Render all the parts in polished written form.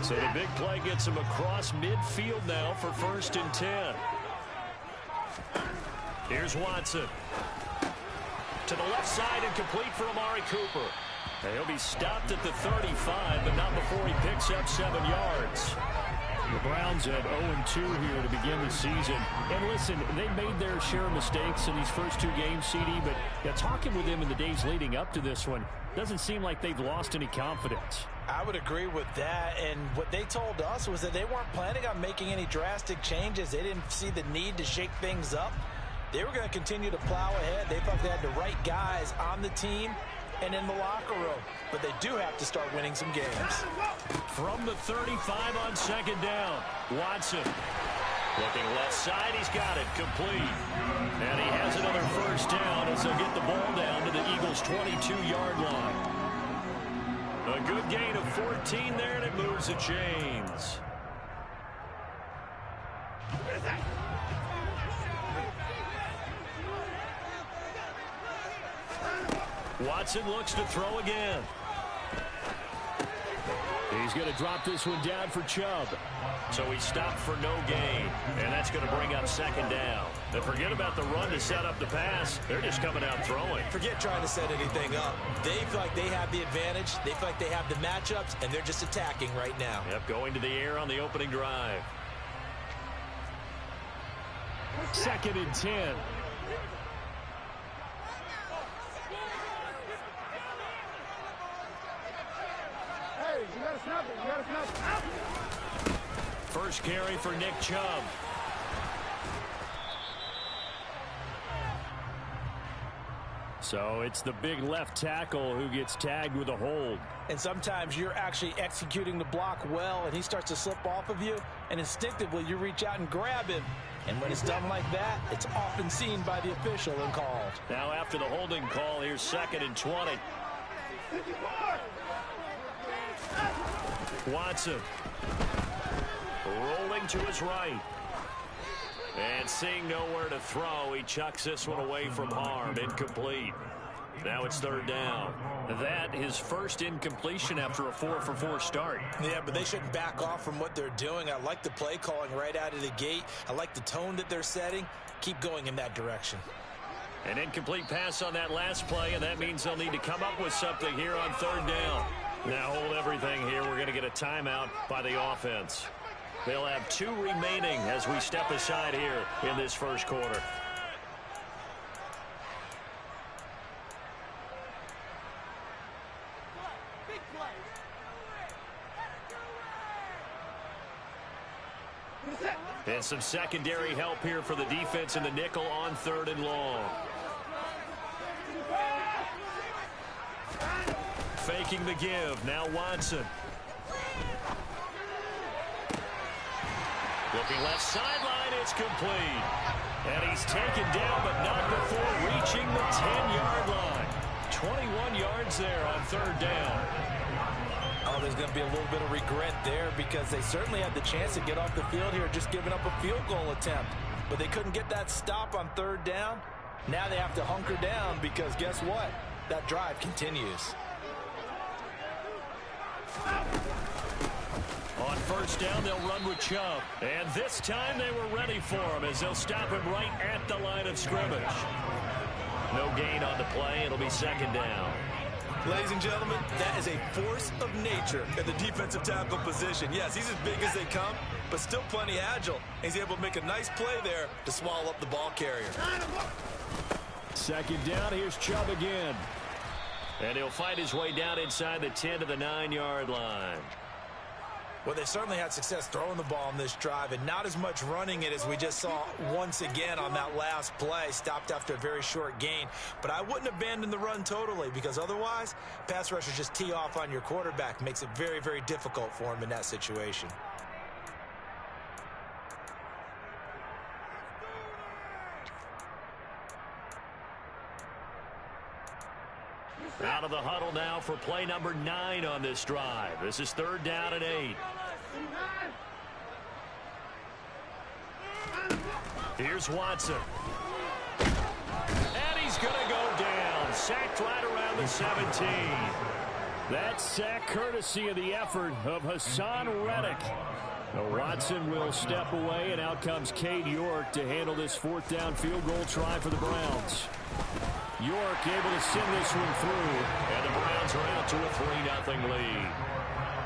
So the big play gets him across midfield now for 1st and 10. Here's Watson. To the left side and complete for Amari Cooper. And he'll be stopped at the 35, but not before he picks up 7 yards. The Browns have 0-2 here to begin the season. And listen, they made their share of mistakes in these first 2 games, CD, but talking with them in the days leading up to this one, doesn't seem like they've lost any confidence. I would agree with that, and what they told us was that they weren't planning on making any drastic changes. They didn't see the need to shake things up. They were going to continue to plow ahead. They thought they had the right guys on the team and in the locker room, but they do have to start winning some games. From the 35 on 2nd down, Watson. Looking left side, he's got it, complete. And he has another 1st down as they'll get the ball down to the Eagles' 22-yard line. A good gain of 14 there, and it moves the chains. Watson looks to throw again. He's going to drop this one down for Chubb. So he stopped for no gain, and that's going to bring up 2nd down. And forget about the run to set up the pass. They're just coming out throwing. Forget trying to set anything up. They feel like they have the advantage. They feel like they have the matchups, and they're just attacking right now. Yep, going to the air on the opening drive. 2nd and 10. First carry for Nick Chubb. So it's the big left tackle who gets tagged with a hold. And sometimes you're actually executing the block well, and he starts to slip off of you, and instinctively you reach out and grab him. And when it's done like that, it's often seen by the official and called. Now after the holding call, here's 2nd and 20. Watson rolling to his right. And seeing nowhere to throw, he chucks this one away from harm. Incomplete. Now it's 3rd down. That his first incompletion after a 4-for-4 start. Yeah, but they shouldn't back off from what they're doing. I like the play calling right out of the gate. I like the tone that they're setting. Keep going in that direction. An incomplete pass on that last play, and that means they'll need to come up with something here on 3rd down. Now hold everything here. We're going to get a timeout by the offense. They'll have 2 remaining as we step aside here in this first quarter. And some secondary help here for the defense in the nickel on 3rd and long. Faking the give. Now Watson. Looking left sideline. It's complete. And he's taken down, but not before reaching the 10-yard line. 21 yards there on 3rd down. Oh, there's going to be a little bit of regret there because they certainly had the chance to get off the field here, just giving up a field goal attempt. But they couldn't get that stop on 3rd down. Now they have to hunker down because guess what? That drive continues. On 1st down, they'll run with Chubb. And this time they were ready for him as they'll stop him right at the line of scrimmage. No gain on the play. It'll be 2nd down. Ladies and gentlemen, that is a force of nature at the defensive tackle position. Yes, he's as big as they come, but still plenty agile. He's able to make a nice play there to swallow up the ball carrier. 2nd down, here's Chubb again. And he'll fight his way down inside the 10 to the 9-yard line. Well, they certainly had success throwing the ball on this drive and not as much running it as we just saw once again on that last play. Stopped after a very short gain. But I wouldn't abandon the run totally because otherwise, pass rushers just tee off on your quarterback. Makes it very, very difficult for him in that situation. Out of the huddle now for play number 9 on this drive. This is 3rd down and 8. Here's Watson. And he's going to go down. Sacked right around the 17. That sack courtesy of the effort of Hassan Reddick. Now Watson will step away, and out comes Cade York to handle this fourth down field goal try for the Browns. York able to send this one through, and the Browns are out to a 3-0 lead.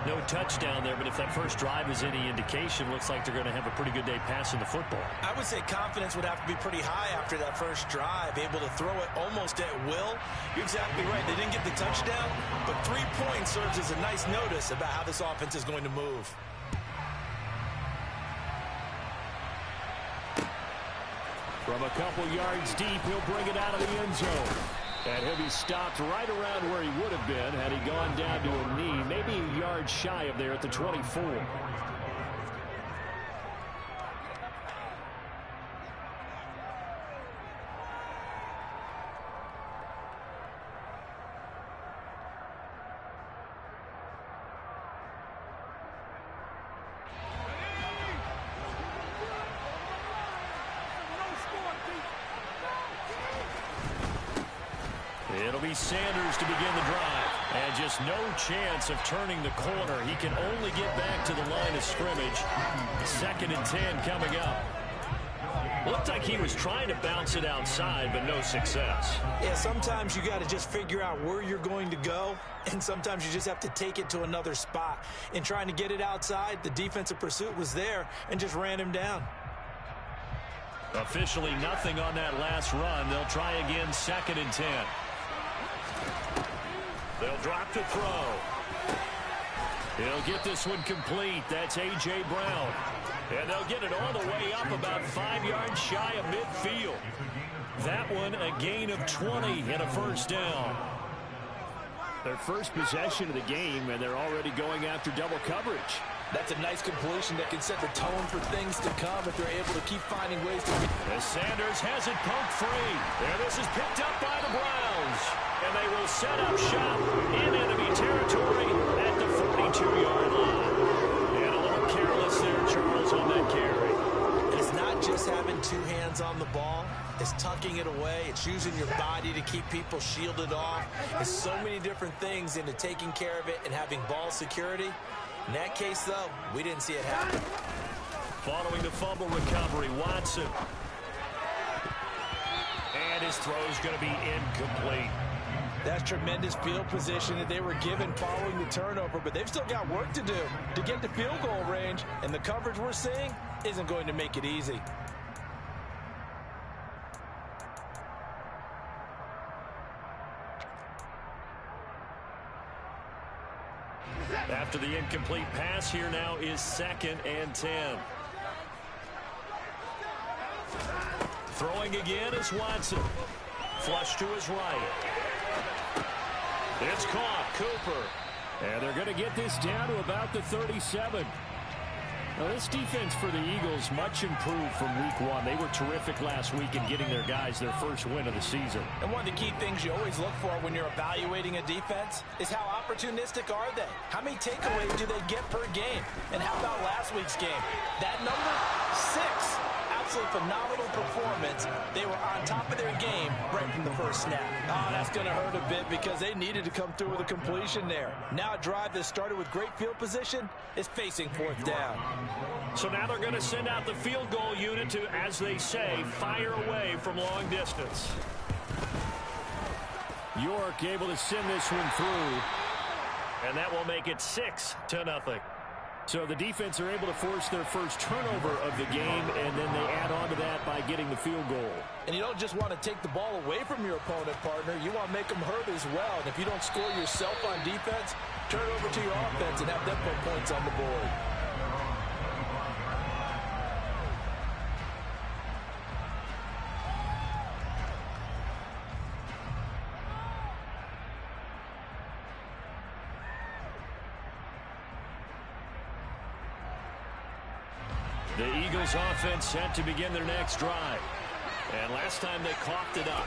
No touchdown there, but if that first drive is any indication, looks like they're going to have a pretty good day passing the football. I would say confidence would have to be pretty high after that first drive, able to throw it almost at will. You're exactly right. They didn't get the touchdown, but 3 points serves as a nice notice about how this offense is going to move. From a couple yards deep, he'll bring it out of the end zone. And he'll be stopped right around where he would have been had he gone down to a knee, maybe a yard shy of there at the 24. It'll be Sanders to begin the drive. And just no chance of turning the corner. He can only get back to the line of scrimmage. 2nd and 10 coming up. Looked like he was trying to bounce it outside, but no success. Yeah, sometimes you got to just figure out where you're going to go, and sometimes you just have to take it to another spot. In trying to get it outside, the defensive pursuit was there and just ran him down. Officially nothing on that last run. They'll try again, 2nd and 10. They'll drop to throw. He'll get this one complete. That's A.J. Brown. And they'll get it all the way up about 5 yards shy of midfield. That one a gain of 20 and a first down. Their first possession of the game, and they're already going after double coverage. That's a nice completion that can set the tone for things to come if they're able to keep finding ways to... As Sanders has it poked free. And this is picked up by the Browns. And they will set up shop in enemy territory at the 42-yard line. And a little careless there, Charles, on that carry. It's not just having 2 hands on the ball. It's tucking it away. It's using your body to keep people shielded off. It's so many different things into taking care of it and having ball security. In that case, though, we didn't see it happen. Following the fumble recovery, Watson. And his throw is going to be incomplete. That's tremendous field position that they were given following the turnover, but they've still got work to do to get to field goal range, and the coverage we're seeing isn't going to make it easy. After the incomplete pass, here now is 2nd and 10. Throwing again is Watson. Flush to his right. It's caught, Cooper. And they're going to get this down to about the 37. Now, this defense for the Eagles much improved from week 1. They were terrific last week in getting their guys their first win of the season. And one of the key things you always look for when you're evaluating a defense is how opportunistic are they? How many takeaways do they get per game? And how about last week's game? That number, 6. Absolutely phenomenal performance. They were on top of their game right from the first snap. Oh, that's going to hurt a bit because they needed to come through with a completion there. Now a drive that started with great field position is facing 4th down. So now they're going to send out the field goal unit to, as they say, fire away from long distance. York able to send this one through. And that will make it 6-0. So the defense are able to force their first turnover of the game, and then they add on to that by getting the field goal. And you don't just want to take the ball away from your opponent, partner. You want to make them hurt as well. And if you don't score yourself on defense, turn it over to your offense and have them put points on the board. The Eagles offense set to begin their next drive. And last time they coughed it up,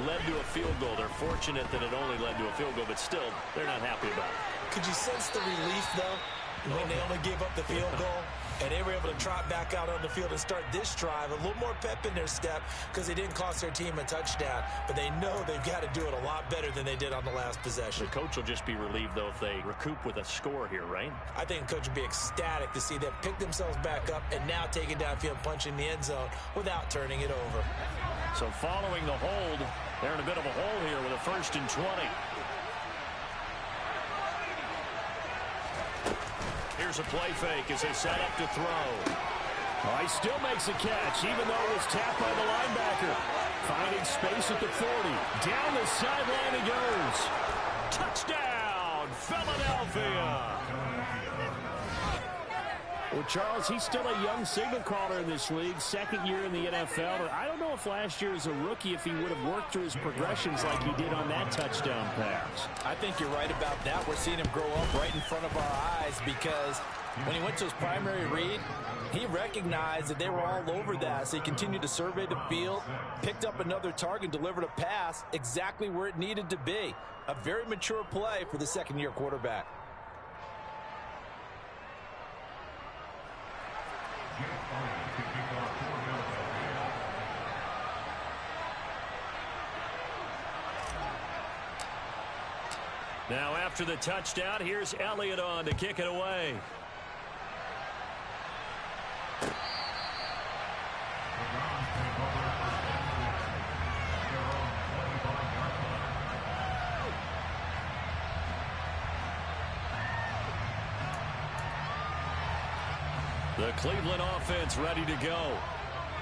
led to a field goal. They're fortunate that it only led to a field goal, but still, they're not happy about it. Could you sense the relief, though? when they only gave up the field goal, and they were able to trot back out on the field and start this drive. A little more pep in their step because they didn't cost their team a touchdown, but they know they've got to do it a lot better than they did on the last possession. The coach will just be relieved, though, if they recoup with a score here, right? I think the coach would be ecstatic to see them pick themselves back up and now take it downfield, punching the end zone without turning it over. So following the hold, they're in a bit of a hole here with a 1st and 20. Here's a play fake as they set up to throw. Oh, he still makes a catch, even though it was tapped by the linebacker. Finding space at the 40. Down the sideline he goes. Touchdown, Philadelphia. Well, Charles, he's still a young signal caller in this league, 2nd year in the NFL. But I don't know if last year as a rookie, if he would have worked through his progressions like he did on that touchdown pass. I think you're right about that. We're seeing him grow up right in front of our eyes because when he went to his primary read, he recognized that they were all over that. So he continued to survey the field, picked up another target, delivered a pass exactly where it needed to be. A very mature play for the 2nd-year quarterback. Now after the touchdown, here's Elliott on to kick it away. The Cleveland offense ready to go.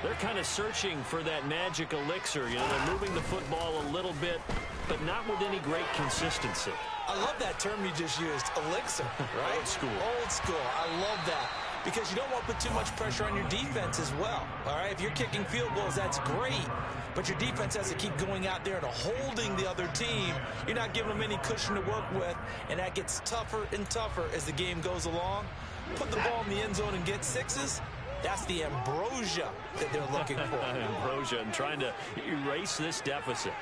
They're kind of searching for that magic elixir. You know, they're moving the football a little bit, but not with any great consistency. I love that term you just used, elixir, right? Old school. Old school. I love that because you don't want to put too much pressure on your defense as well, all right? If you're kicking field goals, that's great, but your defense has to keep going out there and holding the other team. You're not giving them any cushion to work with, and that gets tougher and tougher as the game goes along. Put the ball in the end zone and get 6s. That's the ambrosia that they're looking for. Ambrosia and trying to erase this deficit.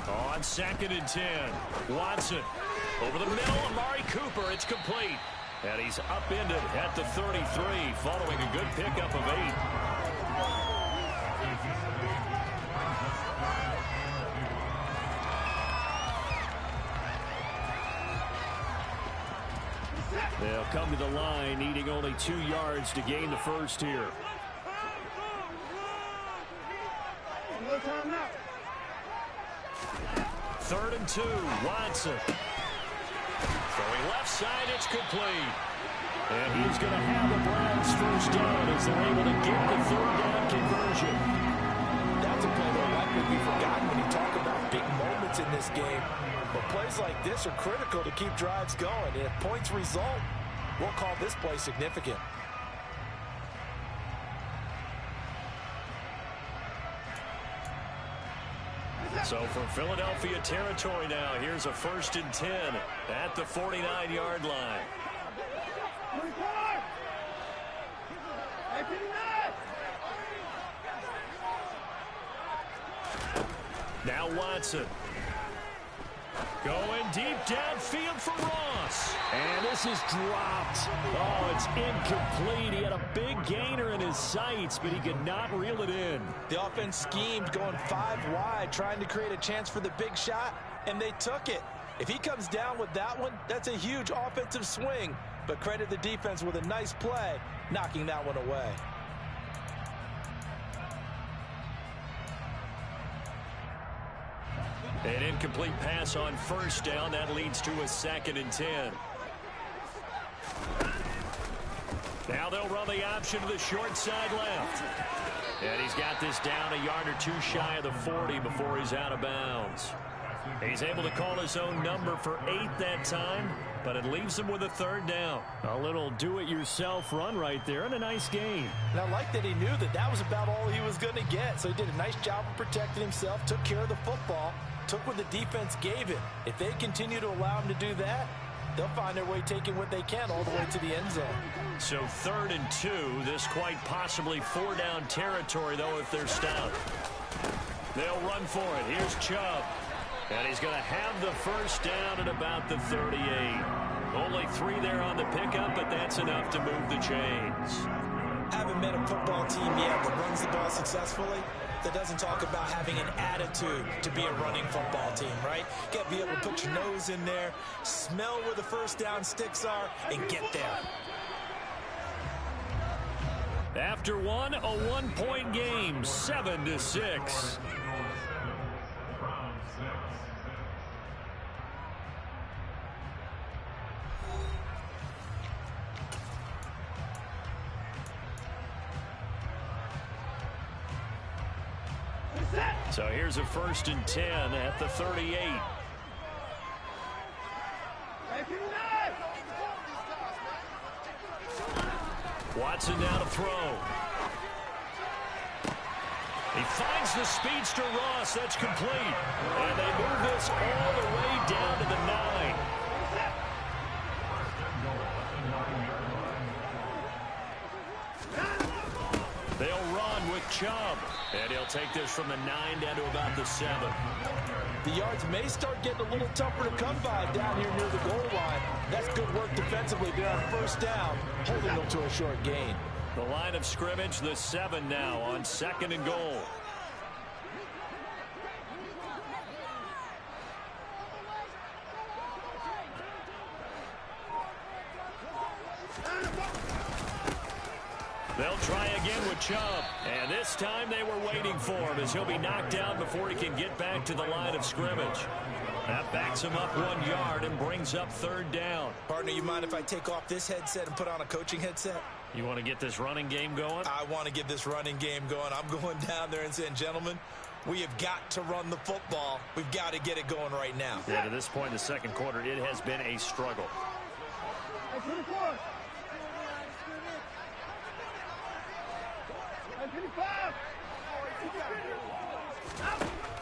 On 2nd and 10. Watson. Over the middle, Amari Cooper. It's complete. And he's upended at the 33 following a good pickup of 8. They'll come to the line, needing only 2 yards to gain the first here. Third and 2, Watson. Throwing left side, it's complete. And he's going to have the Browns first down as they're able to get the 3rd down conversion. That's a play that likely be forgotten when you talk about big moments in this game. But plays like this are critical to keep drives going. And if points result, we'll call this play significant. So for Philadelphia territory now, here's a 1st and 10 at the 49-yard line. Now Watson. Going deep downfield for Ross. And this is dropped. Oh, it's incomplete. He had a big gainer in his sights, but he could not reel it in. The offense schemed going 5 wide, trying to create a chance for the big shot, and they took it. If he comes down with that one, that's a huge offensive swing. But credit the defense with a nice play, knocking that one away. An incomplete pass on 1st down. That leads to a 2nd and 10. Now they'll run the option to the short side left. And he's got this down a yard or 2 shy of the 40 before he's out of bounds. He's able to call his own number for 8 that time, but it leaves him with a 3rd down. A little do-it-yourself run right there and a nice gain. And I like that he knew that that was about all he was going to get. So he did a nice job of protecting himself, took care of the football, took what the defense gave him. If they continue to allow him to do that, they'll find their way taking what they can all the way to the end zone. So 3rd and 2, this quite possibly 4-down territory, though, if they're stopped. They'll run for it. Here's Chubb. And he's going to have the first down at about the 38. Only 3 there on the pickup, but that's enough to move the chains. Haven't met a football team yet that runs the ball successfully, that doesn't talk about having an attitude to be a running football team, right? You got to be able to put your nose in there, smell where the first down sticks are, and get there. After one, a 1-point game, 7-6. So here's a 1st and 10 at the 38. Watson now to throw. He finds the speedster Ross. That's complete. And they move this all the way down to the 9. They'll run with Chubb. And he'll take this from the 9 down to about the 7. The yards may start getting a little tougher to come by down here near the goal line. That's good work defensively there on 1st down, holding them to a short gain. The line of scrimmage, the 7 now on 2nd and goal. They'll try again with Chubb. And this time they were waiting for him as he'll be knocked down before he can get back to the line of scrimmage. That backs him up 1 yard and brings up 3rd down. Partner, you mind if I take off this headset and put on a coaching headset? You want to get this running game going? I want to get this running game going. I'm going down there and saying, gentlemen, we have got to run the football. We've got to get it going right now. Yeah, to this point in the 2nd quarter, it has been a struggle.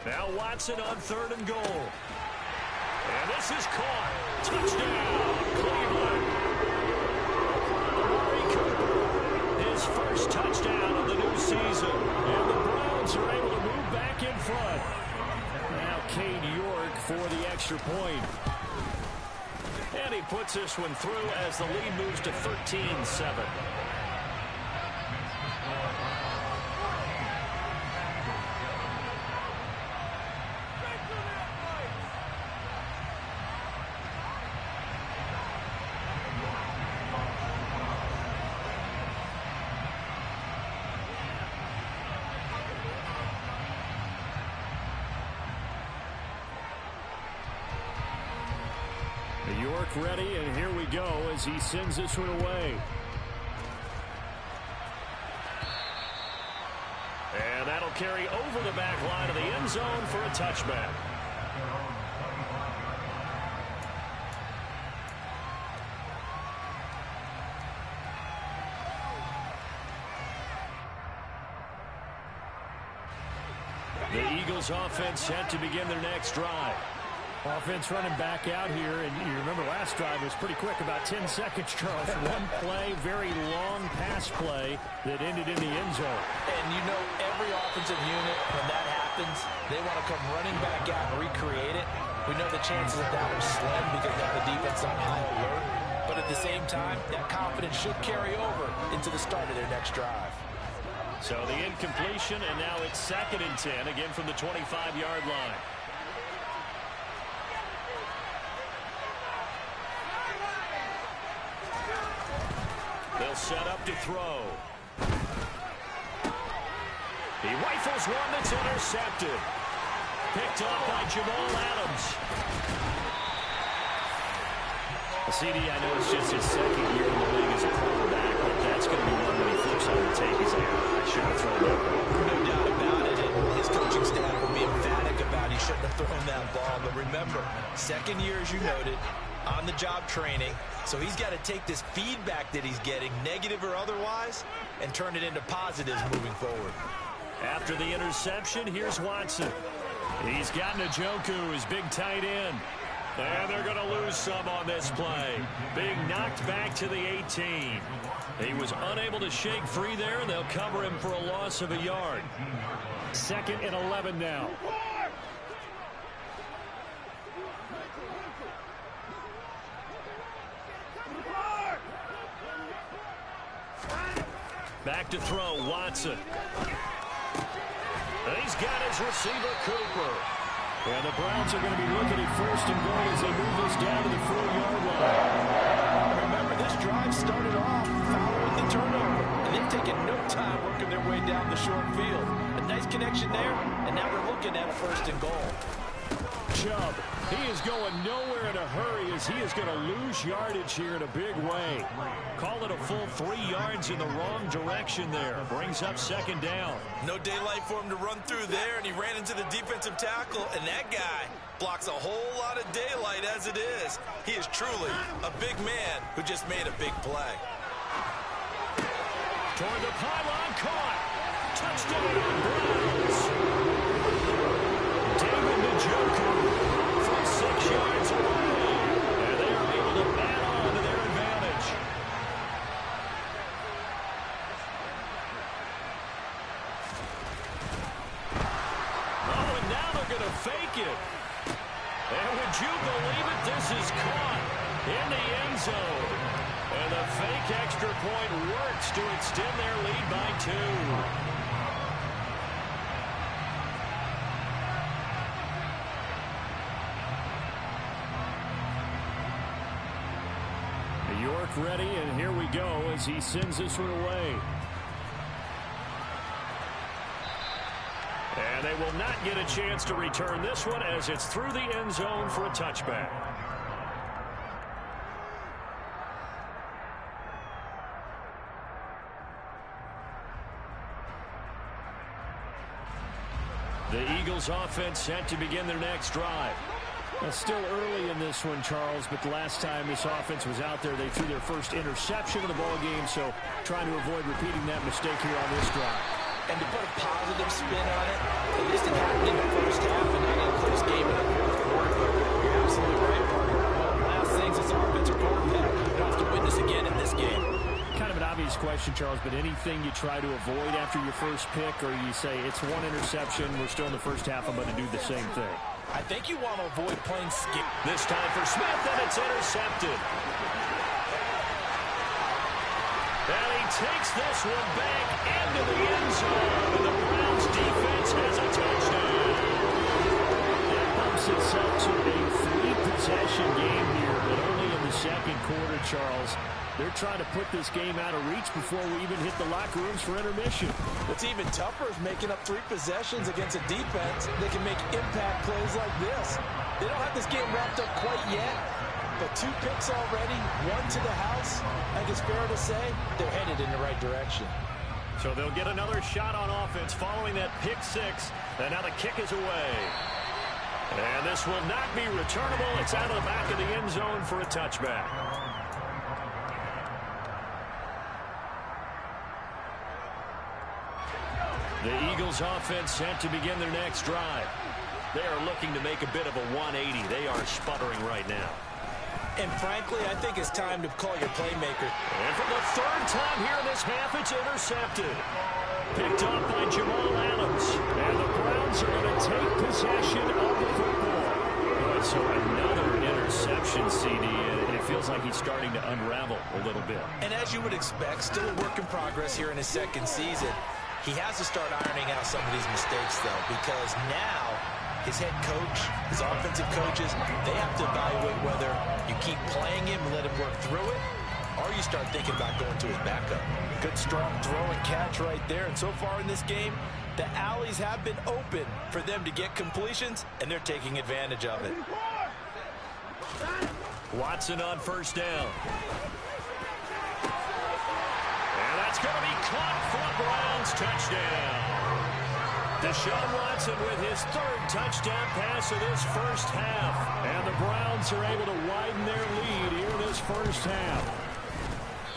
Now Watson on 3rd and goal. And this is caught. Touchdown, Cleveland. Amari Cooper, his first touchdown of the new season. And the Browns are able to move back in front. Now Cade York for the extra point. And he puts this one through as the lead moves to 13-7. York ready, and here we go as he sends this one away. And that'll carry over the back line of the end zone for a touchback. The Eagles offense set to begin their next drive. Offense running back out here, and you remember last drive was pretty quick, about 10 seconds, Charles. One play, very long pass play that ended in the end zone. And you know every offensive unit, when that happens, they want to come running back out and recreate it. We know the chances of that are slim because they have the defense on high alert. But at the same time, that confidence should carry over into the start of their next drive. So the incompletion, and now it's 2nd and 10, again from the 25-yard line. They'll set up to throw. He rifles one that's intercepted. Picked up by Jamal Adams. CD, I know it's just his 2nd year in the league as a quarterback, but that's going to be one when he flips on the tape. He's like, I should have thrown that ball. No doubt about it, and his coaching staff will be emphatic about he shouldn't have thrown that ball. But remember, 2nd year, as you noted, on-the-job training. So he's got to take this feedback that he's getting, negative or otherwise, and turn it into positives moving forward. After the interception, here's Watson. He's got Njoku, his big tight end. And they're going to lose some on this play. Being knocked back to the 18. He was unable to shake free there, and they'll cover him for a loss of a yard. 2nd and 11 now. Back to throw, Watson. And he's got his receiver, Cooper. And the Browns are going to be looking at 1st and goal as they move this down to the 4-yard line. Remember, this drive started off following the turnover, and they've taken no time working their way down the short field. A nice connection there, and now they're looking at a 1st and goal. Chubb, he is going nowhere in a hurry as he is going to lose yardage here in a big way. Call it a full 3 yards in the wrong direction there. Brings up 2nd down. No daylight for him to run through there, and he ran into the defensive tackle, and that guy blocks a whole lot of daylight as it is. He is truly a big man who just made a big play. Toward the pylon, caught. Touchdown, Browns. David Njoku from 6 yards away. And they are able to add on to their advantage. Oh, and now they're going to fake it. And would you believe it? This is caught in the end zone. And the fake extra point works to extend their lead by 2. York ready, and here we go as he sends this one away. And they will not get a chance to return this one as it's through the end zone for a touchback. The Eagles offense set to begin their next drive. It's still early in this one, Charles, but the last time this offense was out there, they threw their first interception of the ball game, so trying to avoid repeating that mistake here on this drive. And to put a positive spin on it, at least it happened in the first half and not in a close game in the fourth quarter. But you're absolutely right, Parker. One of the last things this offensive quarterback wants to witness again in this game. Kind of an obvious question, Charles, but anything you try to avoid after your first pick, or you say it's one interception, we're still in the first half, I'm going to do the same thing? I think you want to avoid playing skip. This time for Smith, and it's intercepted. And he takes this one back into the end zone, and the Browns defense has a touchdown. That bumps itself to a 3-possession game here, but only in the 2nd quarter, Charles. They're trying to put this game out of reach before we even hit the locker rooms for intermission. What's even tougher is making up 3 possessions against a defense that can make impact plays like this. They don't have this game wrapped up quite yet, but 2 picks already, 1 to the house. I think it's fair to say they're headed in the right direction. So they'll get another shot on offense following that pick 6, and now the kick is away. And this will not be returnable. It's out of the back of the end zone for a touchback. The Eagles offense set to begin their next drive. They are looking to make a bit of a 180. They are sputtering right now. And frankly, I think it's time to call your playmaker. And for the 3rd time here in this half, it's intercepted. Picked off by Jamal Adams. And the Browns are going to take possession of the football. So another interception, CD, and it feels like he's starting to unravel a little bit. And as you would expect, still a work in progress here in his 2nd season. He has to start ironing out some of these mistakes, though, because now his head coach, his offensive coaches, they have to evaluate whether you keep playing him and let him work through it, or you start thinking about going to his backup. Good, strong throw and catch right there. And so far in this game, the alleys have been open for them to get completions, and they're taking advantage of it. Watson on 1st down. And that's going to be caught for a Browns touchdown. Deshaun Watson with his 3rd touchdown pass of this first half. And the Browns are able to widen their lead here in this first half.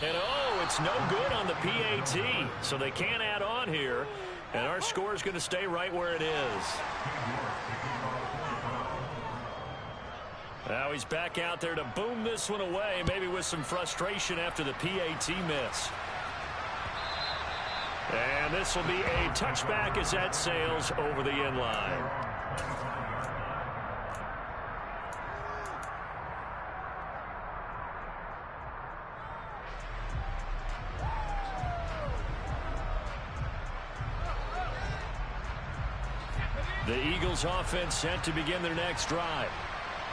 And oh, it's no good on the PAT, so they can't add on here. And our score is going to stay right where it is. Now he's back out there to boom this one away, maybe with some frustration after the PAT miss. And this will be a touchback as that sails over the end line. The Eagles offense set to begin their next drive.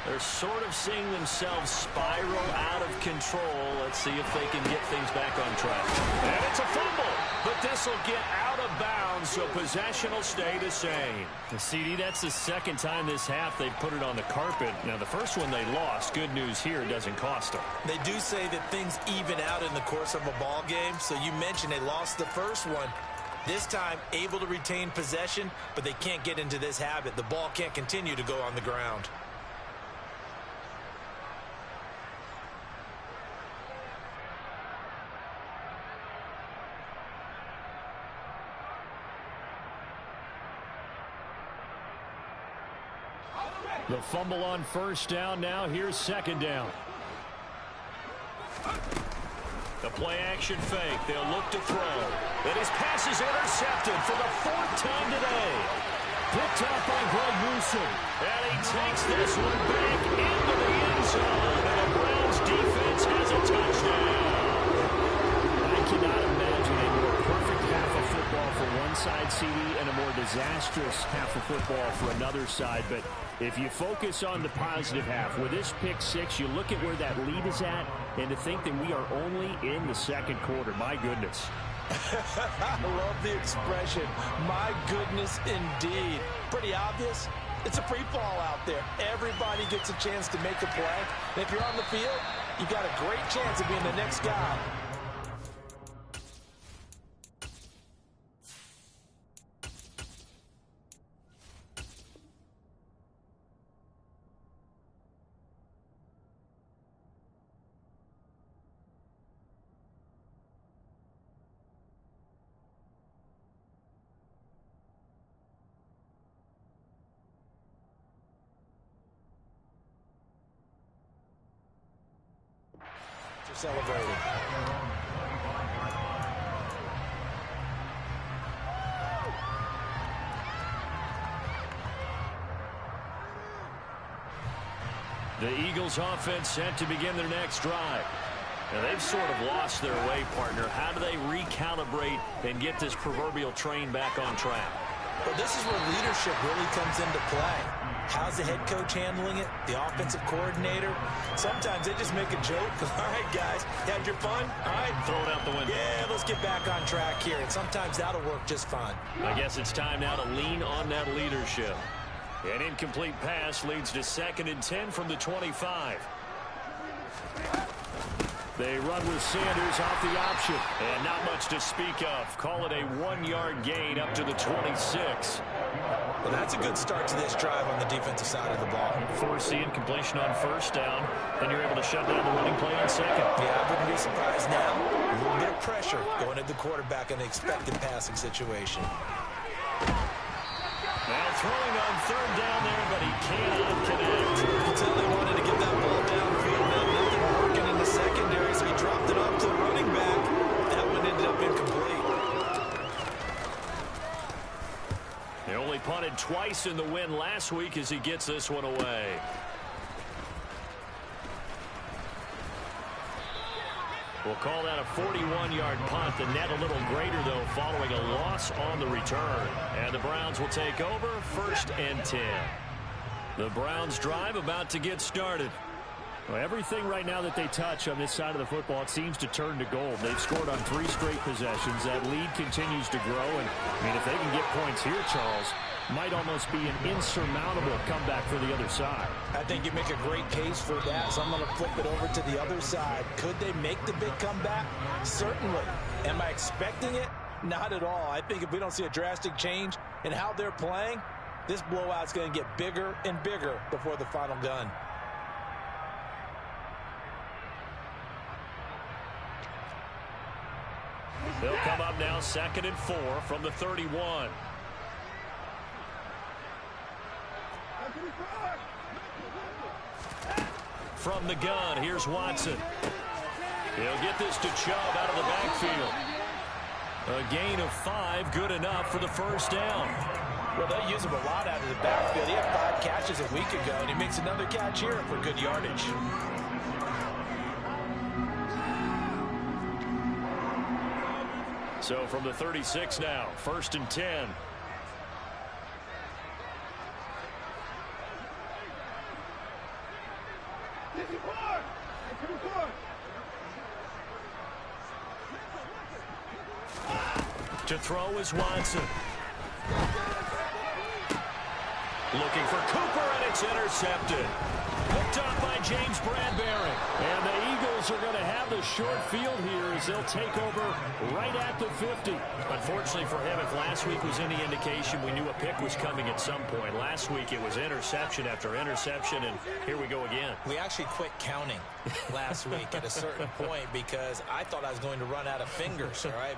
They're sort of seeing themselves spiral out of control. Let's see if they can get things back on track. And it's a fumble, but this will get out of bounds, so possession will stay the same. CD, that's the second time this half they've put it on the carpet. Now, the first one they lost. Good news here, it doesn't cost them. They do say that things even out in the course of a ball game, so you mentioned they lost the first one. This time, able to retain possession, but they can't get into this habit. The ball can't continue to go on the ground. The fumble on first down. Now here's second down. The play-action fake. They'll look to throw. And his pass is intercepted for the fourth time today. Picked up by Greg Newsome. And he takes this one back into the end zone. And the Browns defense has a touchdown. I cannot imagine a more perfect half of football for one side, CD, and a more disastrous half of football for another side. But if you focus on the positive half, with this pick six, you look at where that lead is at, and to think that we are only in the second quarter. My goodness. I love the expression, my goodness indeed. Pretty obvious. It's a free fall out there. Everybody gets a chance to make a play. And if you're on the field, you've got a great chance of being the next guy. Celebrating. The Eagles offense set to begin their next drive. Now they've sort of lost their way, partner. How do they recalibrate and get this proverbial train back on track? Well, this is where leadership really comes into play. How's the head coach handling it? The offensive coordinator? Sometimes they just make a joke. All right, guys, had your fun? All right. Throw it out the window. Yeah, let's get back on track here. And sometimes that'll work just fine. I guess it's time now to lean on that leadership. An incomplete pass leads to 2nd and 10 from the 25. They run with Sanders off the option. And not much to speak of. Call it a 1-yard gain up to the 26. Well, that's a good start to this drive on the defensive side of the ball. Force the incompletion on first down. Then you're able to shut down the running play on second. Yeah, I wouldn't be surprised now. A little bit of pressure going at the quarterback in an expected passing situation. Now throwing on third down there, but he cannot connect. You can tell they wanted to get that ball downfield. Now nothing working in the secondary, so he dropped it off to the running back. That one ended up incomplete. They only punted twice in the win last week as he gets this one away. We'll call that a 41-yard punt. The net a little greater, though, following a loss on the return. And the Browns will take over 1st and 10. The Browns drive about to get started. Well, everything right now that they touch on this side of the football, it seems to turn to gold. They've scored on 3 straight possessions. That lead continues to grow. And, I mean, if they can get points here, Charles, might almost be an insurmountable comeback for the other side. I think you make a great case for that, so I'm going to flip it over to the other side. Could they make the big comeback? Certainly. Am I expecting it? Not at all. I think if we don't see a drastic change in how they're playing, this blowout's going to get bigger and bigger before the final gun. They'll come up now 2nd and 4 from the 31. From the gun, here's Watson. He'll get this to Chubb out of the backfield. A gain of 5, good enough for the first down. Well, they use him a lot out of the backfield. He had 5 catches a week ago, and he makes another catch here for good yardage. So from the 36 now, 1st and 10. To throw is Watson. Looking for Cooper, and it's intercepted. Hooked up by James Bradbury. And the Eagles are going to have the short field here as they'll take over right at the 50. Unfortunately for him, if last week was any indication, we knew a pick was coming at some point. Last week it was interception after interception, and here we go again. We actually quit counting last week at a certain point because I thought I was going to run out of fingers, all right?